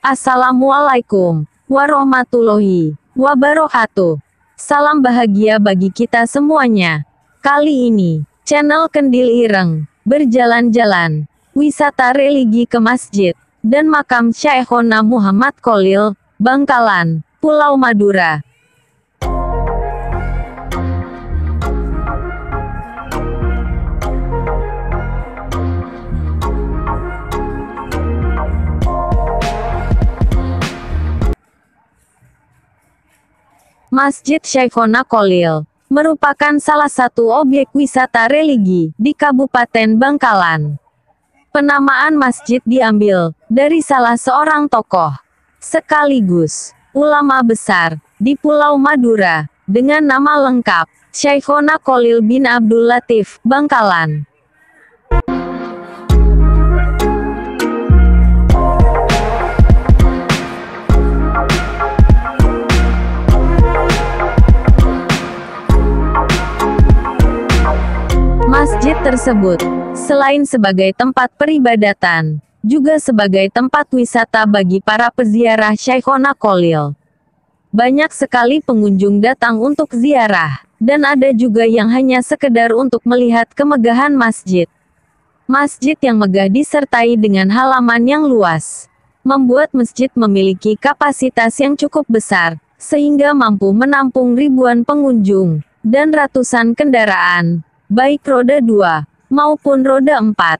Assalamualaikum warahmatullahi wabarakatuh. Salam bahagia bagi kita semuanya. Kali ini, channel Kendil Ireng, berjalan-jalan, wisata religi ke masjid, dan makam Syekhona Muhammad Kholil, Bangkalan, Pulau Madura. Masjid Syekhona Kholil merupakan salah satu objek wisata religi di Kabupaten Bangkalan. Penamaan masjid diambil dari salah seorang tokoh, sekaligus ulama besar di Pulau Madura, dengan nama lengkap Syekhona Kholil bin Abdul Latif, Bangkalan. Masjid tersebut, selain sebagai tempat peribadatan, juga sebagai tempat wisata bagi para peziarah Syekhona Kholil. Banyak sekali pengunjung datang untuk ziarah, dan ada juga yang hanya sekedar untuk melihat kemegahan masjid. Masjid yang megah disertai dengan halaman yang luas, membuat masjid memiliki kapasitas yang cukup besar, sehingga mampu menampung ribuan pengunjung, dan ratusan kendaraan, baik roda 2, maupun roda 4.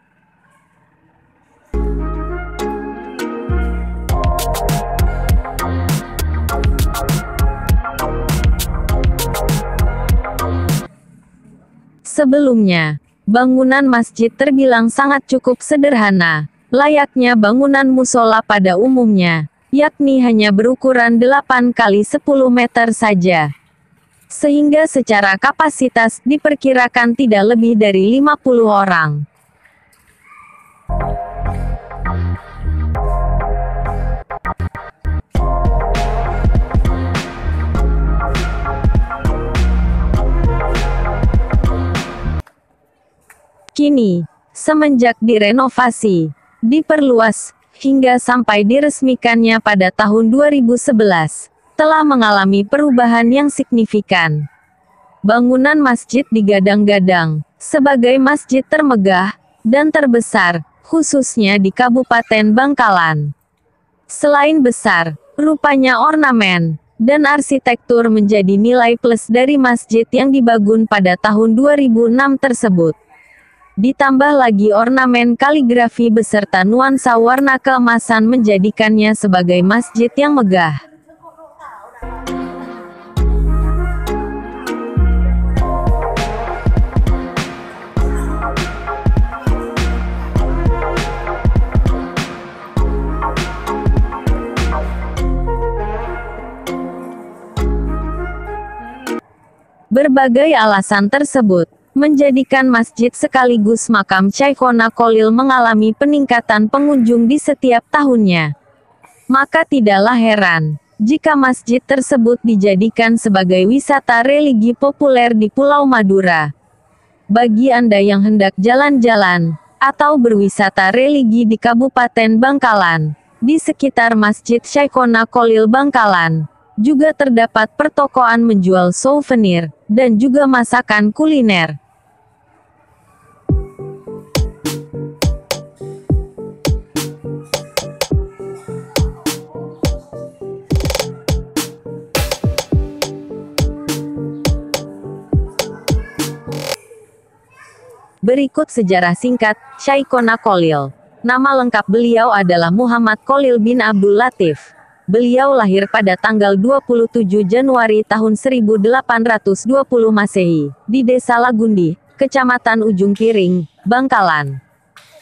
Sebelumnya, bangunan masjid terbilang sangat cukup sederhana, layaknya bangunan musola pada umumnya, yakni hanya berukuran 8 kali 10 meter saja. Sehingga secara kapasitas diperkirakan tidak lebih dari 50 orang. Kini, semenjak direnovasi, diperluas, hingga sampai diresmikannya pada tahun 2011, telah mengalami perubahan yang signifikan. Bangunan masjid digadang-gadang sebagai masjid termegah dan terbesar, khususnya di Kabupaten Bangkalan. Selain besar, rupanya ornamen dan arsitektur menjadi nilai plus dari masjid yang dibangun pada tahun 2006 tersebut. Ditambah lagi ornamen kaligrafi beserta nuansa warna keemasan menjadikannya sebagai masjid yang megah. Berbagai alasan tersebut menjadikan masjid sekaligus makam Syekhona Kholil mengalami peningkatan pengunjung di setiap tahunnya. Maka tidaklah heran jika masjid tersebut dijadikan sebagai wisata religi populer di Pulau Madura. Bagi Anda yang hendak jalan-jalan atau berwisata religi di Kabupaten Bangkalan, di sekitar Masjid Syekhona Kholil Bangkalan, juga terdapat pertokoan menjual souvenir, dan juga masakan kuliner. Berikut sejarah singkat Syekhona Kholil. Nama lengkap beliau adalah Muhammad Kholil bin Abdul Latif. Beliau lahir pada tanggal 27 Januari tahun 1820 Masehi, di Desa Lagundi, Kecamatan Ujung Piring, Bangkalan.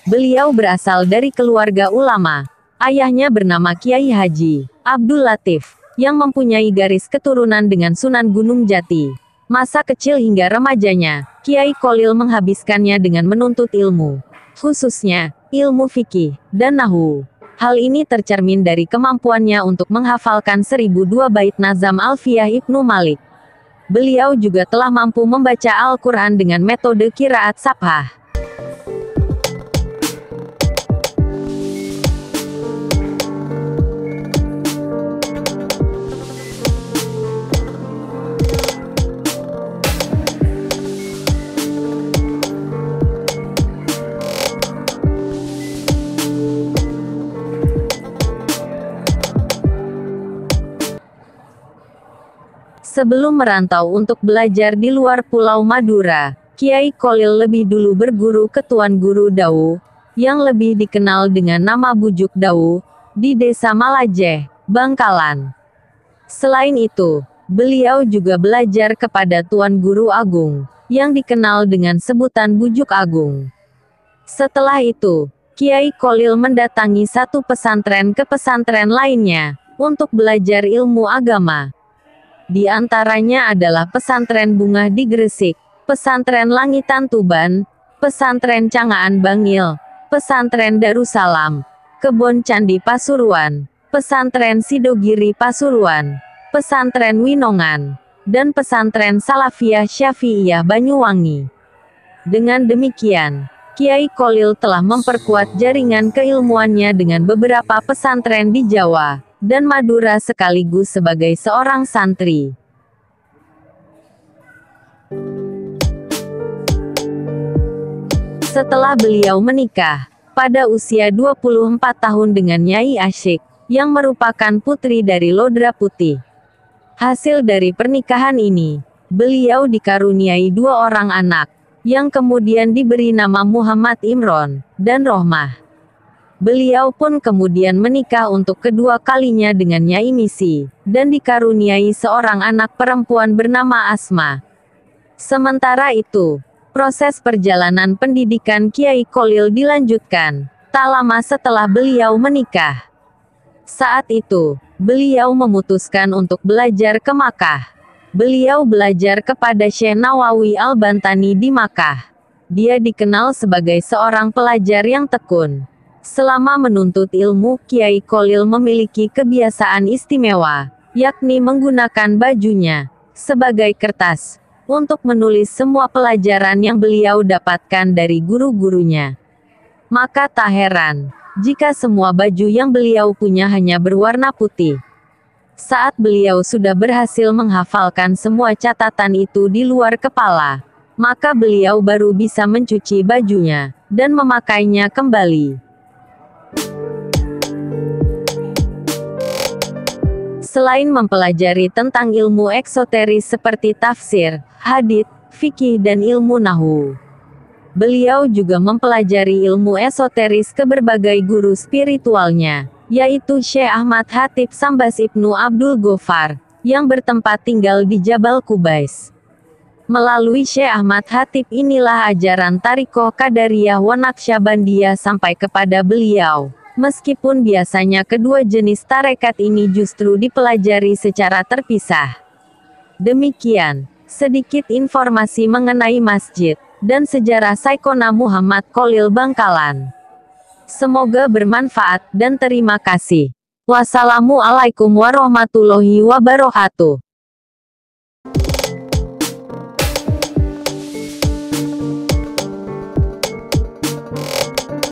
Beliau berasal dari keluarga ulama. Ayahnya bernama Kiai Haji Abdul Latif, yang mempunyai garis keturunan dengan Sunan Gunung Jati. Masa kecil hingga remajanya, Kiai Kholil menghabiskannya dengan menuntut ilmu, khususnya ilmu fikih dan nahwu. Hal ini tercermin dari kemampuannya untuk menghafalkan 1002 bait nazam Alfiyah Ibnu Malik. Beliau juga telah mampu membaca Al-Quran dengan metode qiraat saphah. Sebelum merantau untuk belajar di luar Pulau Madura, Kiai Kholil lebih dulu berguru ke Tuan Guru Dau, yang lebih dikenal dengan nama Bujuk Dau, di Desa Malajeh, Bangkalan. Selain itu, beliau juga belajar kepada Tuan Guru Agung, yang dikenal dengan sebutan Bujuk Agung. Setelah itu, Kiai Kholil mendatangi satu pesantren ke pesantren lainnya, untuk belajar ilmu agama. Di antaranya adalah pesantren Bunga di Gresik, pesantren Langitan Tuban, pesantren Cangaan Bangil, pesantren Darussalam, Kebon Candi Pasuruan, pesantren Sidogiri Pasuruan, pesantren Winongan, dan pesantren Salafiyah Syafi'iyah Banyuwangi. Dengan demikian, Kiai Kholil telah memperkuat jaringan keilmuannya dengan beberapa pesantren di Jawa dan Madura sekaligus sebagai seorang santri. Setelah beliau menikah, pada usia 24 tahun dengan Nyai Asyik, yang merupakan putri dari Lodra Putih. Hasil dari pernikahan ini, beliau dikaruniai 2 orang anak, yang kemudian diberi nama Muhammad Imron dan Rohmah. Beliau pun kemudian menikah untuk kedua kalinya dengan Nyai Misi, dan dikaruniai seorang anak perempuan bernama Asma. Sementara itu, proses perjalanan pendidikan Kiai Kholil dilanjutkan, tak lama setelah beliau menikah. Saat itu, beliau memutuskan untuk belajar ke Makkah. Beliau belajar kepada Syekh Nawawi Al-Bantani di Makkah. Dia dikenal sebagai seorang pelajar yang tekun. Selama menuntut ilmu, Kiai Kholil memiliki kebiasaan istimewa, yakni menggunakan bajunya sebagai kertas untuk menulis semua pelajaran yang beliau dapatkan dari guru-gurunya. Maka tak heran jika semua baju yang beliau punya hanya berwarna putih. Saat beliau sudah berhasil menghafalkan semua catatan itu di luar kepala, maka beliau baru bisa mencuci bajunya dan memakainya kembali. Selain mempelajari tentang ilmu eksoteris seperti tafsir, hadits, fikih dan ilmu nahwu, beliau juga mempelajari ilmu esoteris ke berbagai guru spiritualnya, yaitu Syekh Ahmad Khatib Sambas Ibnu Abdul Ghoffar, yang bertempat tinggal di Jabal Qubais. Melalui Syekh Ahmad Khatib inilah ajaran Tariqah Qadariyah wa Naqsyabandiyah sampai kepada beliau. Meskipun biasanya kedua jenis tarekat ini justru dipelajari secara terpisah. Demikian, sedikit informasi mengenai masjid dan sejarah Syekhona Muhammad Kholil Bangkalan. Semoga bermanfaat dan terima kasih. Wassalamualaikum warahmatullahi wabarakatuh.